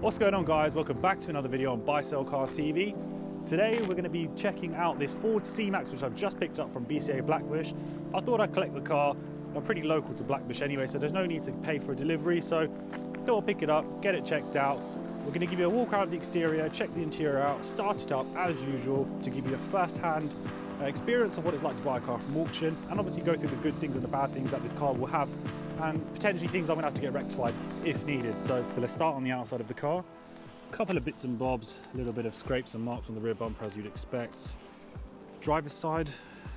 What's going on, guys? Welcome back to another video on Buy Sell Cars TV. Today we're going to be checking out this Ford C-Max which I've just picked up from BCA Blackbush. I thought I'd collect the car. I'm pretty local to Blackbush anyway, so there's no need to pay for a delivery, so thought I'll pick it up, get it checked out. We're going to give you a walk around the exterior, check the interior out, start it up as usual to give you a first-hand experience of what it's like to buy a car from auction, and obviously go through the good things and the bad things that this car will have, and potentially things I'm going to have to get rectified if needed. So let's start on the outside of the car. A couple of bits and bobs, a little bit of scrapes and marks on the rear bumper as you'd expect. Driver's side,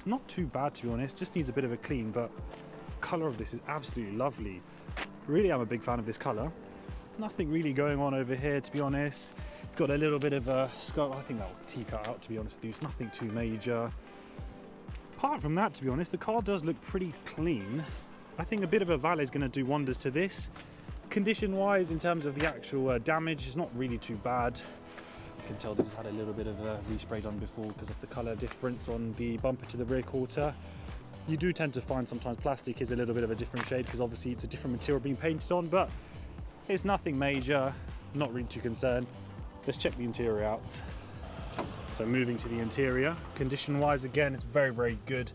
not too bad to be honest, just needs a bit of a clean, but the colour of this is absolutely lovely. Really am a big fan of this colour. Nothing really going on over here to be honest. Got a little bit of a scuff, I think that will T-cut out to be honest with you, nothing too major. Apart from that, to be honest, the car does look pretty clean. I think a bit of a valet is going to do wonders to this. Condition wise, in terms of the actual damage, is not really too bad. You can tell this has had a little bit of a respray done before because of the colour difference on the bumper to the rear quarter. You do tend to find sometimes plastic is a little bit of a different shade because obviously it's a different material being painted on, but it's nothing major, not really too concerned. Let's check the interior out. So moving to the interior, condition wise, again, it's very, very good.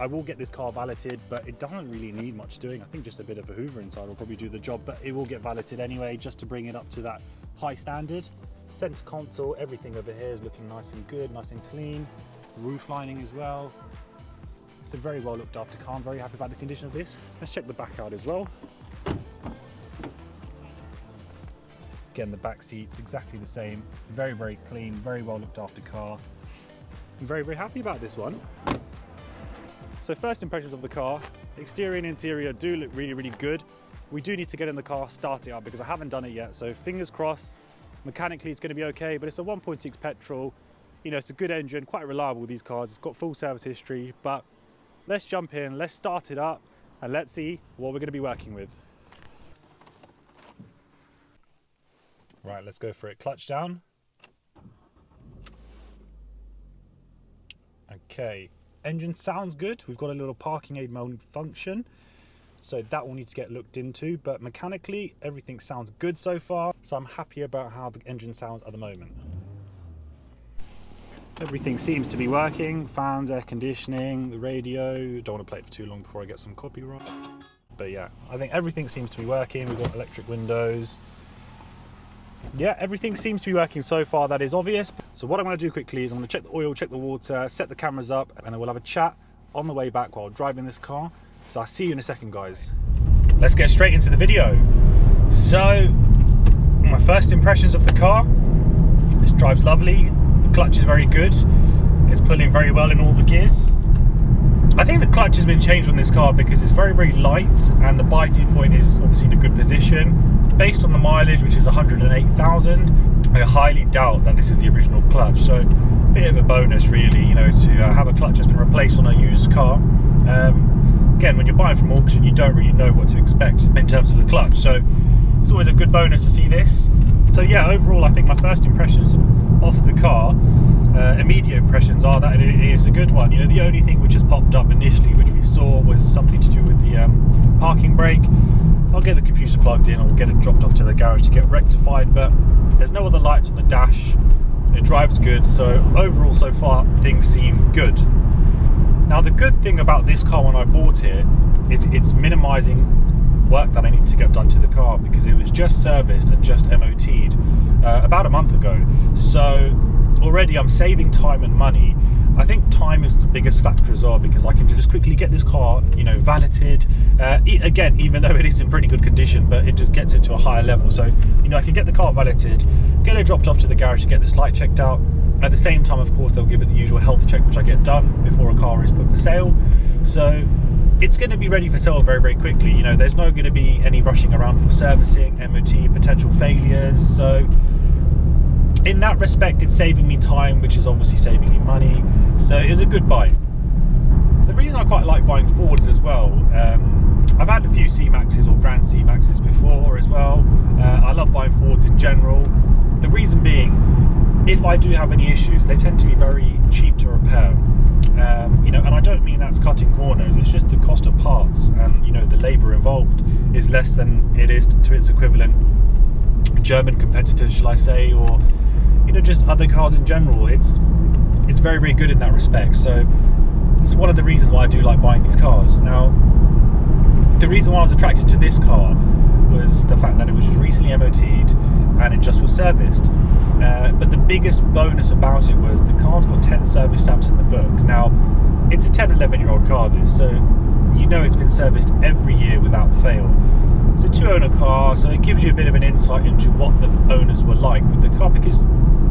I will get this car valeted, but it doesn't really need much doing. I think just a bit of a hoover inside will probably do the job, but it will get valeted anyway, just to bring it up to that high standard. Center console, everything over here is looking nice and good, nice and clean. Roof lining as well. It's a very well looked after car. I'm very happy about the condition of this. Let's check the back out as well. Again, the back seats exactly the same, very, very clean, very well looked after car. I'm very, very happy about this one. So first impressions of the car, exterior and interior do look really, really good. We do need to get in the car, start it up because I haven't done it yet. So fingers crossed, mechanically it's going to be okay, but it's a 1.6 petrol. You know, it's a good engine, quite reliable, these cars. It's got full service history, but let's jump in, let's start it up and let's see what we're going to be working with. Right, let's go for it. Clutch down. Okay, engine sounds good. We've got a little parking aid mode function, so that will need to get looked into, but mechanically everything sounds good so far, so I'm happy about how the engine sounds at the moment. Everything seems to be working. Fans, air conditioning, the radio. Don't want to play it for too long before I get some copyright. But yeah, I think everything seems to be working. We've got electric windows. Yeah, everything seems to be working so far, that is obvious. So what I'm going to do quickly is I'm going to check the oil, check the water, set the cameras up, and then we'll have a chat on the way back while driving this car. So I'll see you in a second, guys. Let's get straight into the video. So, my first impressions of the car. This drives lovely. The clutch is very good. It's pulling very well in all the gears. I think the clutch has been changed on this car because it's very, very light and the biting point is obviously in a good position. Based on the mileage, which is 108,000, I highly doubt that this is the original clutch. So a bit of a bonus really, you know, to have a clutch that's been replaced on a used car. Again, when you're buying from auction, you don't really know what to expect in terms of the clutch. So it's always a good bonus to see this. So yeah, overall, I think my first impressions of the car, immediate impressions are that it is a good one. You know, the only thing which has popped up initially, which we saw, was something to do with the parking brake. I'll get the computer plugged in, I'll get it dropped off to the garage to get rectified, but there's no other lights on the dash. It drives good, so overall so far things seem good. Now the good thing about this car when I bought it is it's minimizing work that I need to get done to the car because it was just serviced and just MOT'd about a month ago. So already I'm saving time and money. I think time is the biggest factor as well because I can just quickly get this car, you know, valeted. Again, even though it is in pretty good condition, but it just gets it to a higher level. So, you know, I can get the car valeted, get it dropped off to the garage to get this light checked out. At the same time, of course, they'll give it the usual health check, which I get done before a car is put for sale. So it's going to be ready for sale very, very quickly. You know, there's not going to be any rushing around for servicing, MOT, potential failures. So in that respect, it's saving me time, which is obviously saving me money. So it's a good buy. The reason I quite like buying Fords as well, I've had a few C-Maxes or Grand C-Maxes before as well. I love buying Fords in general. The reason being, if I do have any issues, they tend to be very cheap to repair. You know, and I don't mean that's cutting corners, it's just the cost of parts and, you know, the labour involved is less than it is to its equivalent German competitors, shall I say, or just other cars in general. It's very, very good in that respect. So it's one of the reasons why I do like buying these cars. Now, the reason why I was attracted to this car was the fact that it was just recently MOT'd and it just was serviced. But the biggest bonus about it was the car's got 10 service stamps in the book. Now, it's a 10, 11-year-old car, this, so it's been serviced every year without fail. It's a 2-owner car, so it gives you a bit of an insight into what the owners were like with the car, because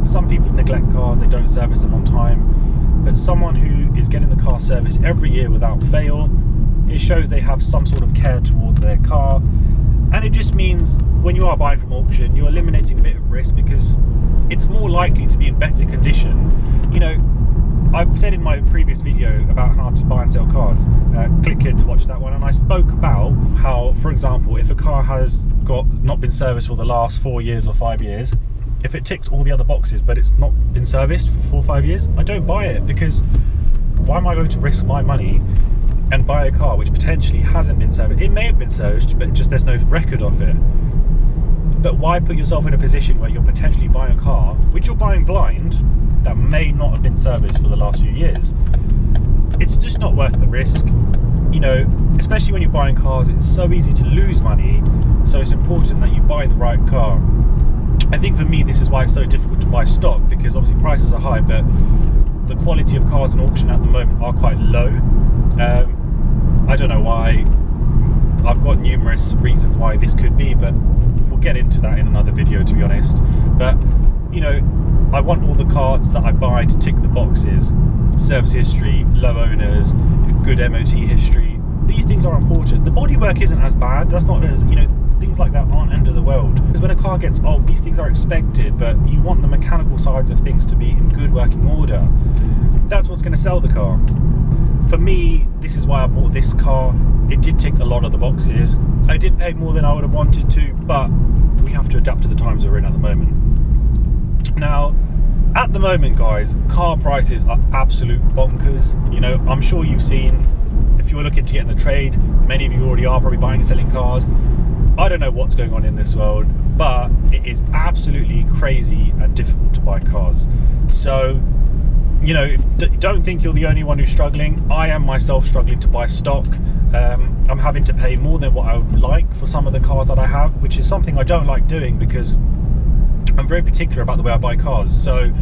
some people neglect cars, they don't service them on time. But someone who is getting the car serviced every year without fail, it shows they have some sort of care toward their car. And it just means when you are buying from auction, you're eliminating a bit of risk because it's more likely to be in better condition. I've said in my previous video about how to buy and sell cars. Click here to watch that one. And I spoke about how, for example, if a car has not been serviced for the last 4 years or 5 years, if it ticks all the other boxes but it's not been serviced for 4 or 5 years, I don't buy it, because why am I going to risk my money and buy a car which potentially hasn't been serviced? It may have been serviced, but just there's no record of it. But why put yourself in a position where you're potentially buying a car which you're buying blind that may not have been serviced for the last few years? It's just not worth the risk. Especially when you're buying cars, it's so easy to lose money, so it's important that you buy the right car. I think for me, this is why it's so difficult to buy stock, because obviously prices are high, but the quality of cars in auction at the moment are quite low. I don't know why. I've got numerous reasons why this could be, but we'll get into that in another video, to be honest. But I want all the cars that I buy to tick the boxes: service history, low owners, good MOT history. These things are important. The bodywork isn't as bad. That's not as, things like that aren't end of the world. Because when a car gets old, these things are expected, but you want the mechanical sides of things to be in good working order. That's what's going to sell the car. For me, this is why I bought this car. It did tick a lot of the boxes. I did pay more than I would have wanted to, but we have to adapt to the times we're in at the moment. Now, at the moment, guys, car prices are absolute bonkers. I'm sure you've seen, if you're looking to get in the trade, many of you already are probably buying and selling cars. I don't know what's going on in this world, but it is absolutely crazy and difficult to buy cars. So, don't think you're the only one who's struggling. I am myself struggling to buy stock. I'm having to pay more than what I would like for some of the cars that I have, which is something I don't like doing, because I'm very particular about the way I buy cars. So,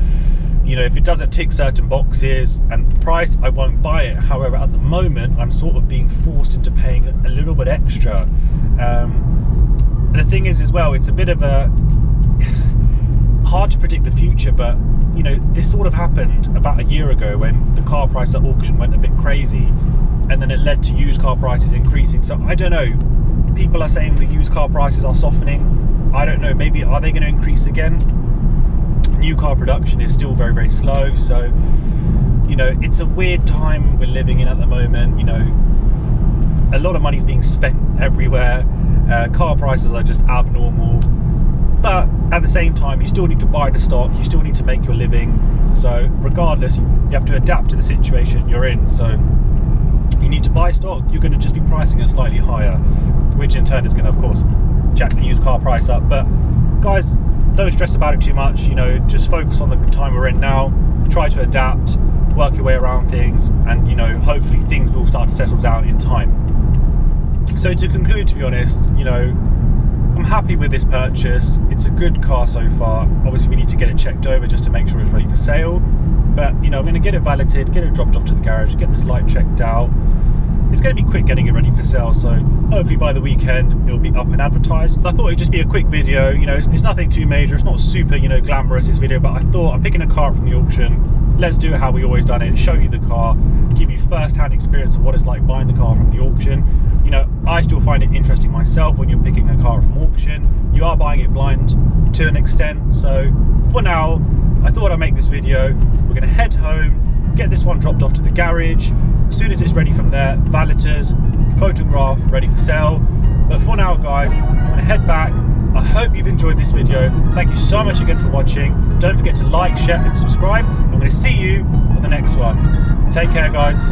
if it doesn't tick certain boxes and price, I won't buy it. However, at the moment, I'm sort of being forced into paying a little bit extra. The thing is, as well, it's a bit of a hard to predict the future, but this sort of happened about a year ago when the car price at auction went a bit crazy, and then it led to used car prices increasing. So I don't know, people are saying the used car prices are softening. I don't know, maybe are they going to increase again? New car production is still very, very slow, so it's a weird time we're living in at the moment. A lot of money's being spent everywhere. Car prices are just abnormal, but at the same time, you still need to buy the stock, you still need to make your living. So regardless, you have to adapt to the situation you're in. So you need to buy stock, you're going to just be pricing it slightly higher, which in turn is going to, of course, jack the used car price up. But guys, don't stress about it too much. Just focus on the time we're in now, try to adapt, work your way around things, and hopefully things will start to settle down in time. So to conclude, to be honest, I'm happy with this purchase. It's a good car so far. Obviously we need to get it checked over just to make sure it's ready for sale, but I'm going to get it valeted, get it dropped off to the garage, get this light checked out. It's going to be quick getting it ready for sale, so hopefully by the weekend it'll be up and advertised. I thought it'd just be a quick video. It's nothing too major, it's not super glamorous, this video, but I thought I'm picking a car up from the auction, let's do it how we always done it, show you the car, give you first-hand experience of what it's like buying the car from the auction. I still find it interesting myself when you're picking a car from auction. You are buying it blind to an extent, so for now I thought I'd make this video. We're going to head home, get this one dropped off to the garage. As soon as it's ready from there, valeters, photograph, ready for sale. But for now, guys, I'm going to head back. I hope you've enjoyed this video. Thank you so much again for watching. Don't forget to like, share and subscribe. I'm going to see you on the next one. Take care, guys.